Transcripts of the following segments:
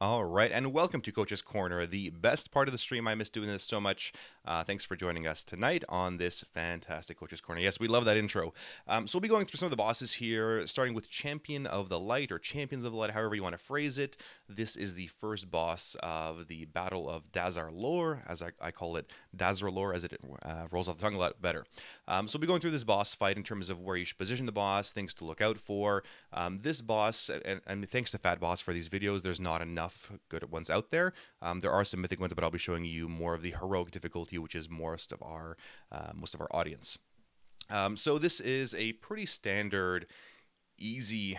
All right, and welcome to Coach's Corner, the best part of the stream. I miss doing this so much. Thanks for joining us tonight on this fantastic Coach's Corner. Yes, we love that intro. So we'll be going through some of the bosses here, starting with Champion of the Light, or Champions of the Light, however you want to phrase it. This is the first boss of the Battle of Dazar'alor, as I call it, Dazar'alor, as it rolls off the tongue a lot better. So we'll be going through this boss fight in terms of where you should position the boss, things to look out for. This boss, and thanks to Fat Boss for these videos, there's not enough good ones out there. There are some mythic ones, but I'll be showing you more of the heroic difficulty, which is most of our audience. So this is a pretty standard, easy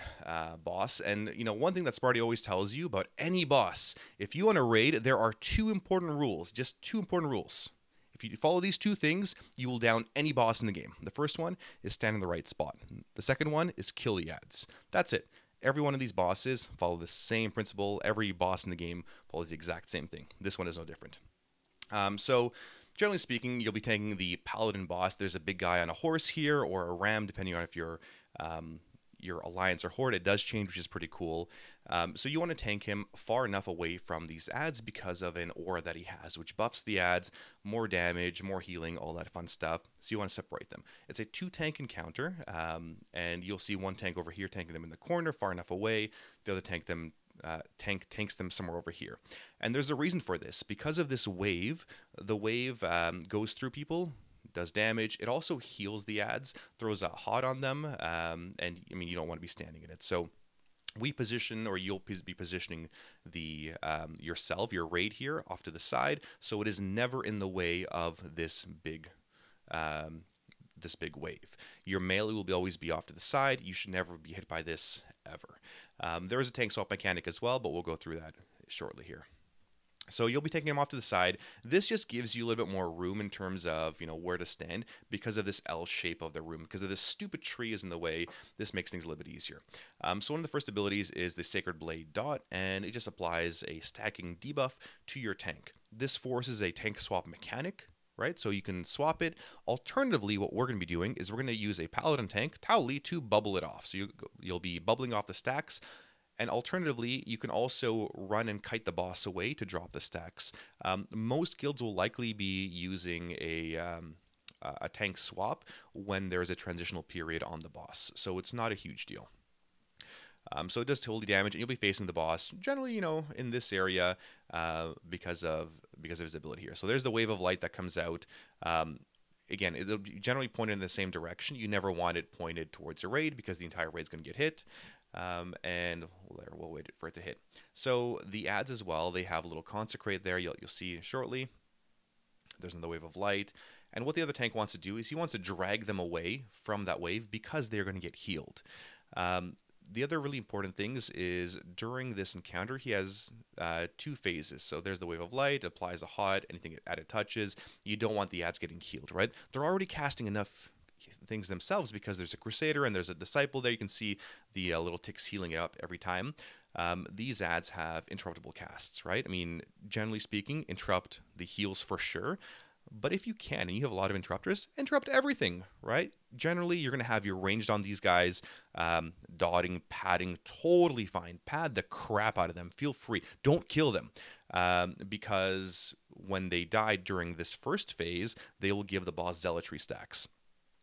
boss, and one thing that Sparty always tells you about any boss: if you want to raid, there are two important rules, just two important rules. If you follow these two things, you will down any boss in the game. The first one is stand in the right spot. The second one is kill the ads. That's it. Every one of these bosses follow the same principle. Every boss in the game follows the exact same thing. This one is no different. So generally speaking, you'll be taking the paladin boss. There's a big guy on a horse here, or a ram, depending on if you're your alliance or horde. It does change, which is pretty cool. So you want to tank him far enough away from these ads because of an aura that he has, which buffs the ads, more damage, more healing, all that fun stuff. So you want to separate them. It's a 2-tank encounter, and you'll see one tank over here tanking them in the corner, far enough away. The other tanks them somewhere over here. And there's a reason for this. Because of this wave, the wave goes through people, does damage. It also heals the ads, throws a hot on them, and I mean, you don't want to be standing in it. So we position, or you'll be positioning the yourself, your raid here, off to the side, so it is never in the way of this big wave. Your melee will always be off to the side. You should never be hit by this ever. There is a tank swap mechanic as well, but we'll go through that shortly here. So you'll be taking him off to the side. This just gives you a little bit more room in terms of, where to stand because of this L shape of the room. Because of this stupid tree is in the way, this makes things a little bit easier. So one of the first abilities is the Sacred Blade Dot, and it just applies a stacking debuff to your tank. This forces a tank swap mechanic, right? So you can swap it. Alternatively, what we're going to be doing is we're going to use a Paladin tank, Taoli, to bubble it off. So you'll be bubbling off the stacks. And alternatively, you can also run and kite the boss away to drop the stacks. Most guilds will likely be using a tank swap when there's a transitional period on the boss. So it's not a huge deal. So it does holy damage, and you'll be facing the boss generally, in this area because of his ability here. So there's the wave of light that comes out. Again, it'll be generally pointed in the same direction. You never want it pointed towards a raid because the entire raid's going to get hit. And we'll wait for it to hit. So the ads as well, they have a little consecrate there. You'll see shortly. There's another wave of light. And what the other tank wants to do is he wants to drag them away from that wave because they're going to get healed. The other really important things is during this encounter, he has 2 phases. So there's the wave of light, applies a hot, anything it added touches. You don't want the ads getting healed, right? They're already casting enough things themselves because there's a Crusader and there's a Disciple there. You can see the little ticks healing it up every time. These ads have interruptible casts, right? I mean, generally speaking, interrupt the heals for sure. But if you can, and you have a lot of interrupters, interrupt everything, right? Generally, you're going to have your ranged on these guys, dotting, padding, totally fine. Pad the crap out of them. Feel free. Don't kill them. Because when they die during this first phase, they will give the boss zealotry stacks.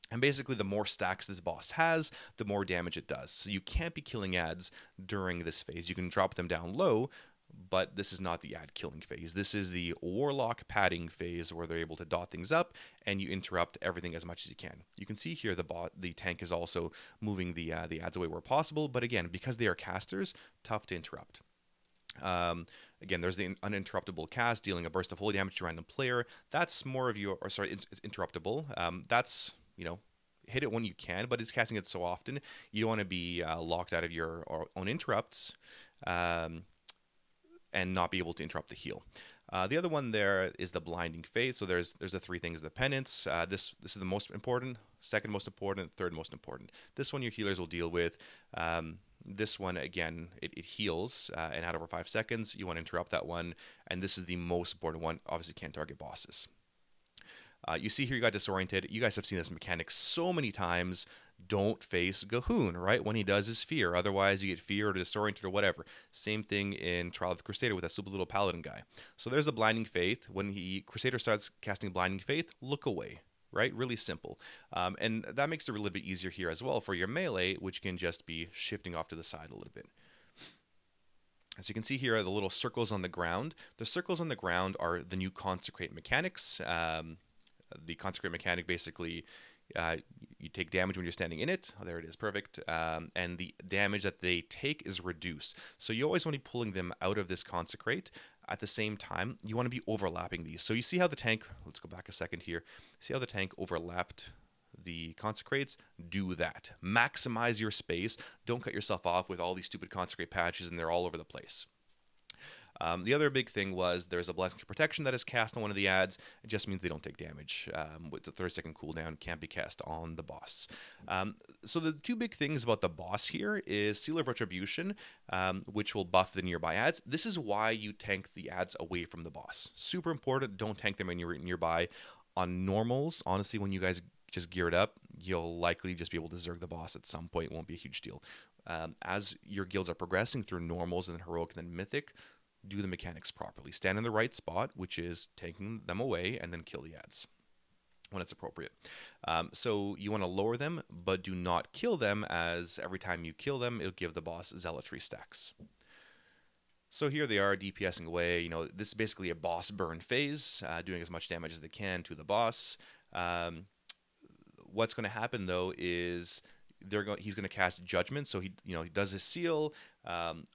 And basically, the more stacks this boss has, the more damage it does. So you can't be killing ads during this phase. You can drop them down low, but this is not the ad killing phase. This is the warlock padding phase where they're able to dot things up and you interrupt everything as much as you can. You can see here the tank is also moving the ads away where possible, but again, because they are casters, tough to interrupt. Again, there's the uninterruptible cast, dealing a burst of holy damage to a random player. That's more of your, it's interruptible. That's, hit it when you can, but it's casting it so often, you don't want to be locked out of your own interrupts and not be able to interrupt the heal. The other one there is the blinding phase. So there's the 3 things: the penance. This is the most important, second most important, third most important. This one your healers will deal with. This one, again, it heals and out over 5 seconds. You want to interrupt that one. And this is the most important one. Obviously can't target bosses. You see here you got disoriented. You guys have seen this mechanic so many times don't face Gahoon, right? When he does his fear. Otherwise, you get feared or disoriented or whatever. Same thing in Trial of the Crusader with that stupid little paladin guy. So there's a Blinding Faith. When Crusader starts casting Blinding Faith, look away, right? Really simple. And that makes it a little bit easier here as well for your melee, which can just be shifting off to the side a little bit. As you can see here, the little circles on the ground. The circles on the ground are the new Consecrate mechanics. The Consecrate mechanic basically, you take damage when you're standing in it. Oh, there it is, perfect. And the damage that they take is reduced. So you always want to be pulling them out of this Consecrate. At the same time, you want to be overlapping these. So you see how the tank, let's go back a second here. See how the tank overlapped the Consecrates? Do that. Maximize your space. Don't cut yourself off with all these stupid Consecrate patches and they're all over the place. The other big thing was there's a Blessing of Protection that is cast on one of the ads. It just means they don't take damage. With the 30-second cooldown, can't be cast on the boss. So the two big things about the boss here is Seal of Retribution, which will buff the nearby ads. This is why you tank the ads away from the boss. Super important. Don't tank them when you're nearby. On normals, honestly, when you guys just gear it up, you'll likely just be able to zerg the boss at some point. It won't be a huge deal. As your guilds are progressing through normals and then heroic and then mythic, do the mechanics properly. Stand in the right spot, which is taking them away, and then kill the ads when it's appropriate. So you want to lower them, but do not kill them, as every time you kill them, it'll give the boss zealotry stacks. So here they are DPSing away. You know, this is basically a boss burn phase, doing as much damage as they can to the boss. What's going to happen though is he's going to cast Judgment. So he does his seal.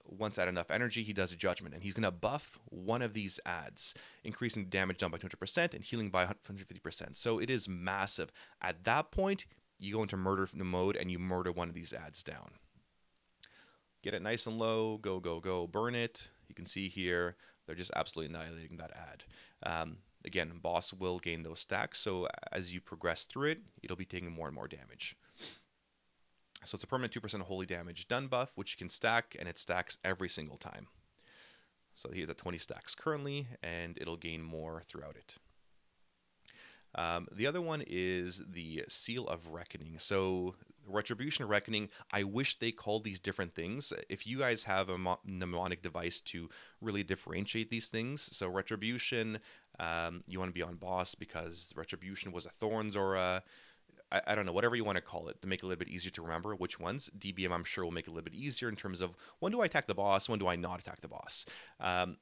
Once at enough energy, he does a Judgment, and he's going to buff one of these ads, increasing damage done by 200% and healing by 150%. So it is massive. At that point, you go into murder mode and you murder one of these ads down. Get it nice and low. Go, go, go. Burn it. You can see here they're just absolutely annihilating that ad. Again, boss will gain those stacks. So as you progress through it, it'll be taking more and more damage. So it's a permanent 2% holy damage done buff, which you can stack, and it stacks every single time. So he's at 20 stacks currently, and it'll gain more throughout it. The other one is the Seal of Reckoning. So Retribution or Reckoning, I wish they called these different things. If you guys have a mnemonic device to really differentiate these things, so Retribution, you want to be on boss because Retribution was a Thorns or a... I don't know, whatever you want to call it, to make it a little bit easier to remember which ones. DBM, I'm sure, will make it a little bit easier in terms of when do I attack the boss, when do I not attack the boss.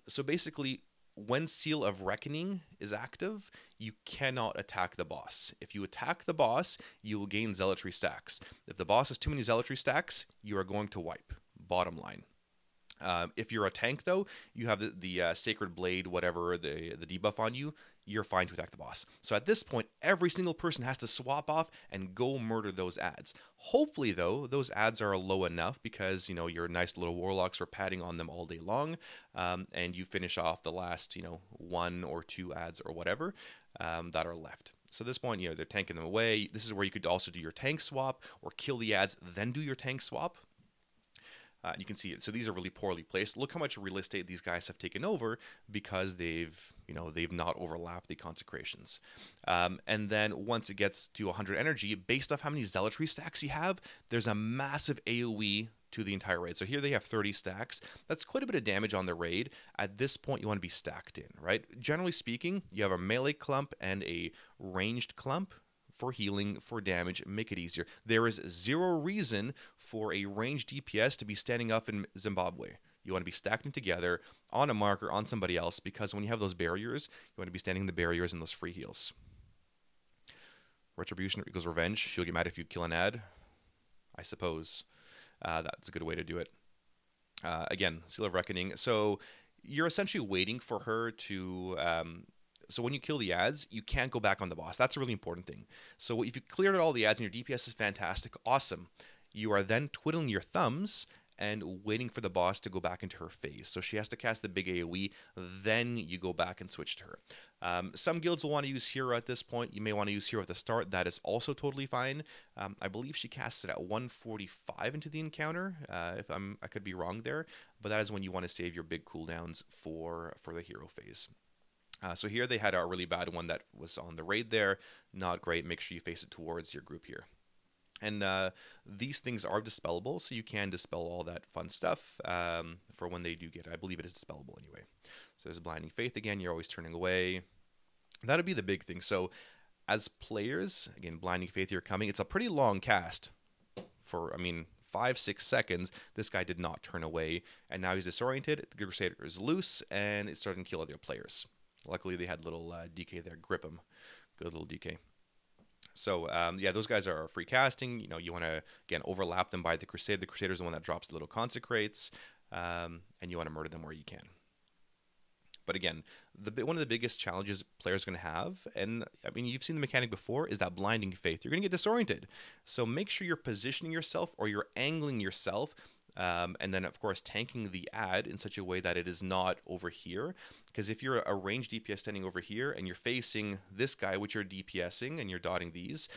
So basically, when Seal of Reckoning is active, you cannot attack the boss. If you attack the boss, you will gain Zealotry stacks. If the boss has too many Zealotry stacks, you are going to wipe. Bottom line. If you're a tank, though, you have the Sacred Blade, whatever, the debuff on you, you're fine to attack the boss. So at this point, every single person has to swap off and go murder those ads. Hopefully, though, those ads are low enough because, your nice little warlocks are padding on them all day long, and you finish off the last, 1 or 2 ads or whatever that are left. So at this point, they're tanking them away. This is where you could also do your tank swap or kill the ads, then do your tank swap. You can see it. So these are really poorly placed. Look how much real estate these guys have taken over because they've not overlapped the consecrations. And then once it gets to 100 energy, based off how many zealotry stacks you have, there's a massive AoE to the entire raid. So here they have 30 stacks. That's quite a bit of damage on the raid. At this point, you want to be stacked in, right? Generally speaking, you have a melee clump and a ranged clump. For healing, for damage, make it easier. There is zero reason for a ranged DPS to be standing up in Zimbabwe. You want to be stacked in together on a marker, on somebody else, because when you have those barriers, you want to be standing in the barriers and those free heals. Retribution equals revenge. She'll get mad if you kill an ad, I suppose. That's a good way to do it. Again, Seal of Reckoning. So you're essentially waiting for her to... So when you kill the ads, you can't go back on the boss. That's a really important thing. So if you cleared out all the ads and your DPS is fantastic, awesome. You are then twiddling your thumbs and waiting for the boss to go back into her phase. So she has to cast the big AoE, then you go back and switch to her. Some guilds will want to use Hero at this point. You may want to use Hero at the start. That is also totally fine. I believe she casts it at 145 into the encounter. I could be wrong there, but that is when you want to save your big cooldowns for the Hero phase. So here they had a really bad one that was on the raid there. Not great. Make sure you face it towards your group here. And these things are dispellable, so you can dispel all that fun stuff for when they do get it. I believe it is dispellable anyway. So there's Blinding Faith again. You're always turning away. That would be the big thing. So as players, again, Blinding Faith here coming. It's a pretty long cast for, I mean, 5-6 seconds. This guy did not turn away, and now he's disoriented. The Crusader is loose, and it's starting to kill other players. Luckily, they had little DK there. Grip him. Good little DK. So, yeah, those guys are free casting. You know, you want to, again, overlap them by the Crusader. The Crusader is the one that drops the little Consecrates, and you want to murder them where you can. But again, one of the biggest challenges players are going to have, and I mean, you've seen the mechanic before, is that Blinding Faith. You're going to get disoriented. So make sure you're positioning yourself or you're angling yourself, and then, of course, tanking the ad in such a way that it is not over here. Because if you're a ranged DPS standing over here and you're facing this guy, which you're DPSing, and you're dotting these,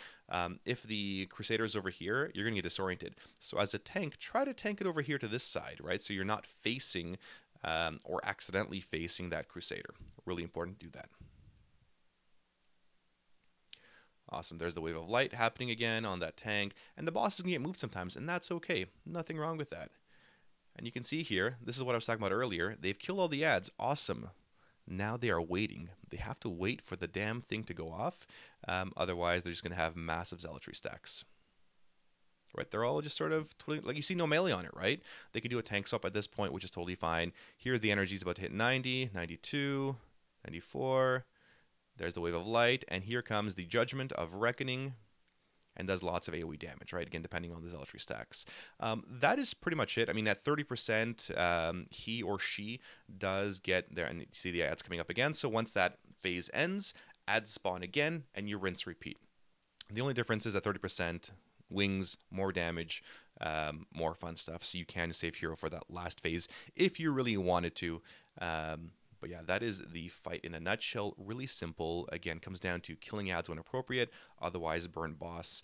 if the Crusader is over here, you're going to get disoriented. So as a tank, try to tank it over here to this side, right? So you're not facing or accidentally facing that Crusader. Really important to do that. Awesome. There's the Wave of Light happening again on that tank. And the boss is going to get moved sometimes, and that's okay. Nothing wrong with that. And you can see here, this is what I was talking about earlier. They've killed all the ads. Awesome. Now they are waiting. They have to wait for the damn thing to go off. Otherwise, they're just going to have massive Zealotry stacks. Right, they're all just sort of, like, you see no melee on it, right? They can do a tank swap at this point, which is totally fine. Here, the energy is about to hit 90, 92, 94. There's the Wave of Light, and here comes the Judgment of Reckoning, and does lots of AoE damage, right? Again, depending on the Zealotry stacks. That is pretty much it. I mean, at 30%, he or she does get there, and you see the ads coming up again. So once that phase ends, ads spawn again, and you rinse repeat. The only difference is at 30%, wings, more damage, more fun stuff. So you can save hero for that last phase if you really wanted to. But yeah, that is the fight in a nutshell. Really simple. Again, comes down to killing ads when appropriate. Otherwise, burn boss.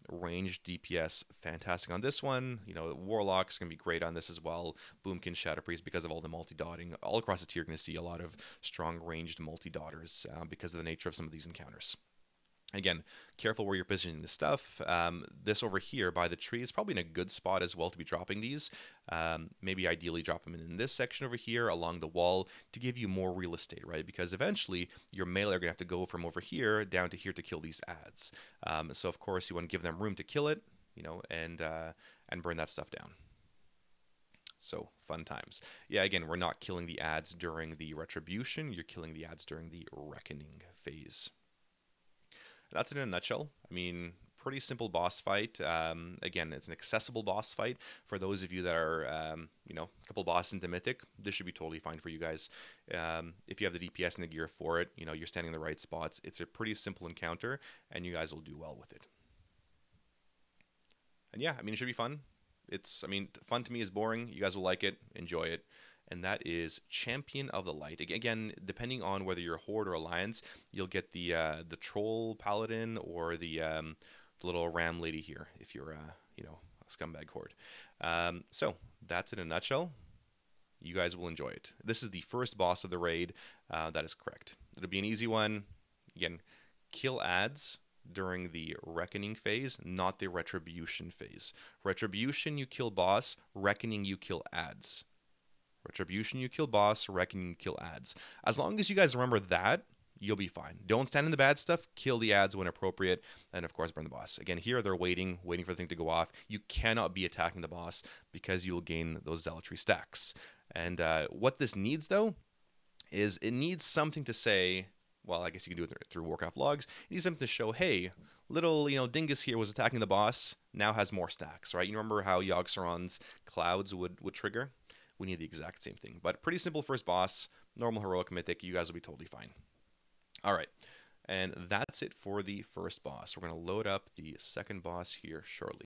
Ranged DPS, fantastic on this one. You know, Warlock's going to be great on this as well. Boomkin, Shadow Priest, because of all the multi-dotting. All across the tier, you're going to see a lot of strong ranged multi-dotters because of the nature of some of these encounters. Again, careful where you're positioning this stuff. This over here by the tree is probably in a good spot as well to be dropping these. Maybe ideally drop them in this section over here along the wall to give you more real estate, right? Because eventually your melee are going to have to go from over here down to here to kill these ads. So of course you want to give them room to kill it, you know, and burn that stuff down. So fun times. Yeah, again, we're not killing the ads during the Retribution. You're killing the ads during the Reckoning phase. That's it in a nutshell. I mean, pretty simple boss fight. Again, it's an accessible boss fight for those of you that are, you know, a couple bosses into Mythic. This should be totally fine for you guys. If you have the DPS and the gear for it, you know, you're standing in the right spots. It's a pretty simple encounter, and you guys will do well with it. And yeah, I mean, it should be fun. It's, I mean, fun to me is boring. You guys will like it, enjoy it. And that is Champion of the Light. Again, depending on whether you're Horde or Alliance, you'll get the Troll Paladin or the little Ram Lady here if you're, you know, a Scumbag Horde. So that's in a nutshell. You guys will enjoy it. This is the first boss of the raid. That is correct. It'll be an easy one. Again, kill ads during the Reckoning phase, not the Retribution phase. Retribution, you kill boss. Reckoning, you kill ads. Retribution, you kill boss. Reckoning, you kill ads. As long as you guys remember that, you'll be fine. Don't stand in the bad stuff. Kill the ads when appropriate. And, of course, burn the boss. Again, here they're waiting for the thing to go off. You cannot be attacking the boss because you will gain those Zealotry stacks. And what this needs, though, is it needs something to say. Well, I guess you can do it through Warcraft logs. It needs something to show, hey, little, you know, Dingus here was attacking the boss. Now has more stacks, right? You remember how Yogg-Saron's clouds would trigger? We need the exact same thing. But pretty simple first boss, normal, heroic, mythic. You guys will be totally fine. All right. And that's it for the first boss. We're going to load up the second boss here shortly.